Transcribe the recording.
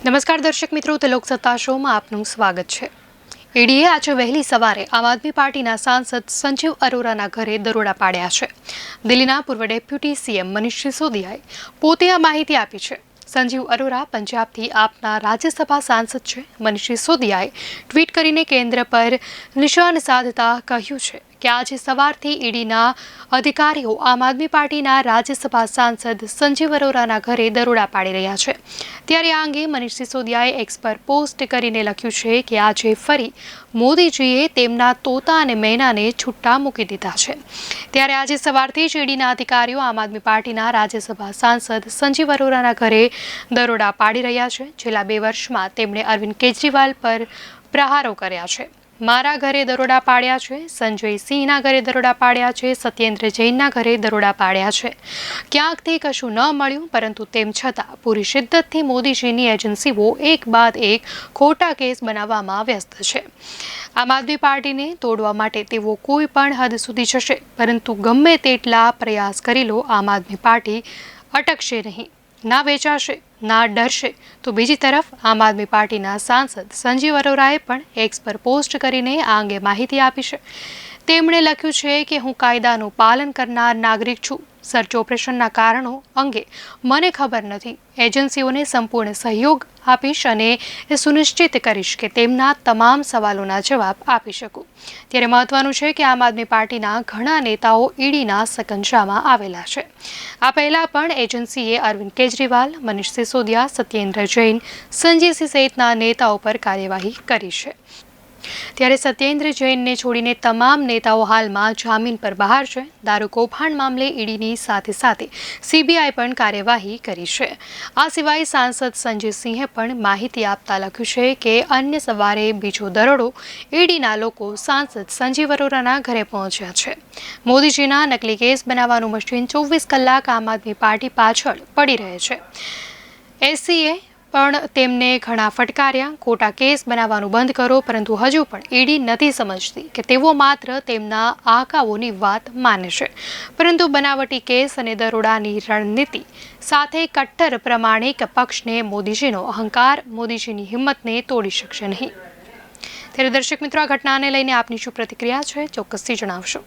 નમસ્કાર દર્શક મિત્રો, તે લોકસત્તા શોમાં આપનું સ્વાગત છે। ઈડીએ આજે વહેલી સવારે આમ આદમી પાર્ટીના સાંસદ સંજીવ અરોરાના ઘરે દરોડા પાડ્યા છે। દિલ્હીના પૂર્વ ડેપ્યુટી સીએમ મનીષ સિસોદિયાએ પોતે આ માહિતી આપી છે। સંજીવ અરોરા પંજાબથી આપના રાજ્યસભા સાંસદ છે। મનીષ સિસોદિયાએ ટ્વીટ કરીને કેન્દ્ર પર નિશાન સાધતા કહ્યું છે કે આજે સવારથી ઈડીના અધિકારીઓ આમ આદમી પાર્ટીના રાજ્યસભા સાંસદ સંજીવ અરોરાના ઘરે દરોડા પાડી રહ્યા છે। ત્યારે આ અંગે મનીષ સિસોદિયાએ એક્સ પર પોસ્ટ કરીને લખ્યું છે કે આજે ફરી મોદીજીએ તેમના તોતા અને મૈનાને છૂટા મૂકી દીધા છે। ત્યારે આજે સવારથી જ ઈડીના અધિકારીઓ આમ આદમી પાર્ટીના રાજ્યસભા સાંસદ સંજીવ અરોરાના ઘરે દરોડા પાડી રહ્યા છે। છેલ્લા 2 વર્ષમાં તેમણે અરવિંદ કેજરીવાલ પર પ્રહારો કર્યા છે। મારા ઘરે દરોડા પાડ્યા છે, સંજય સિંહના ઘરે દરોડા પાડ્યા છે, સત્યેન્દ્ર જૈનના ઘરે દરોડા પાડ્યા છે। ક્યાંકથી કશું ન મળ્યું, પરંતુ તેમ છતાં પૂરી શિદ્દતથી મોદીજીની એજન્સીઓ એક બાદ એક ખોટા કેસ બનાવવામાં વ્યસ્ત છે। આમ આદમી પાર્ટીને તોડવા માટે તેઓ કોઈ પણ હદ સુધી જશે, પરંતુ ગમે તેટલા પ્રયાસ કરી લો, આમ આદમી પાર્ટી અટકશે નહીં, ના વેચાશે, ના ડરશે। તો બીજી તરફ આમ આદમી પાર્ટીના સાંસદ સંજીવ અરોરાએ પણ એક્સ પર પોસ્ટ કરીને આ અંગે માહિતી આપી છે। તેમણે લખ્યું છે કે હું કાયદાનું પાલન કરનાર નાગરિક છું। સર્ચ ઓપરેશનના કારણો અંગે મને ખબર નથી। એજન્સીઓને સંપૂર્ણ સહયોગ આપીશ અને એ સુનિશ્ચિત કરીશ કે તેમના તમામ સવાલોના જવાબ આપી શકું। ત્યારે મહત્વનું છે કે આમ આદમી પાર્ટીના ઘણા નેતાઓ ઈડીના સકંજામાં આવેલા છે। આ પહેલા પણ એજન્સીએ અરવિંદ કેજરીવાલ, મનીષ સિસોદિયા, સત્યેન્દ્ર જૈન, સંજય સિંહ સહિતના નેતાઓ પર કાર્યવાહી કરી છે। ત્યારે સત્યેન્દ્ર જૈનને છોડીને તમામ નેતાઓ હાલમાં જામીન પર બહાર છે। દારૂ કૌભાંડ મામલે ઈડીની સાથે સાથે સીબીઆઈ પણ કાર્યવાહી કરી છે। આ સિવાય સાંસદ સંજય સિંહે પણ માહિતી આપતા લખ્યું છે કે અન્ય સવારે બીજો દરોડો ઈડીના લોકો સાંસદ સંજીવ અરોરાના ઘરે પહોંચ્યા છે। મોદીજીના નકલી કેસ બનાવવાનું મશીન 24 કલાક આમ આદમી પાર્ટી પાછળ પડી રહે છે। એસસીએ પણ તેમને ઘણા ફટકાર્યા, ખોટા કેસ બનાવવાનું બંધ કરો, પરંતુ હજુ પણ ઈડી નથી સમજતી કે તેઓ માત્ર તેમના આકાઓની વાત માને છે, પરંતુ બનાવટી કેસ અને દરોડાની રણનીતિ સાથે કટ્ટર પ્રમાણિક પક્ષને મોદીજીનો અહંકાર, મોદીજીની હિંમતને તોડી શકશે નહીં। ત્યારે દર્શક મિત્રો, આ ઘટનાને લઈને આપની શું પ્રતિક્રિયા છે, ચોક્કસથી જણાવશો।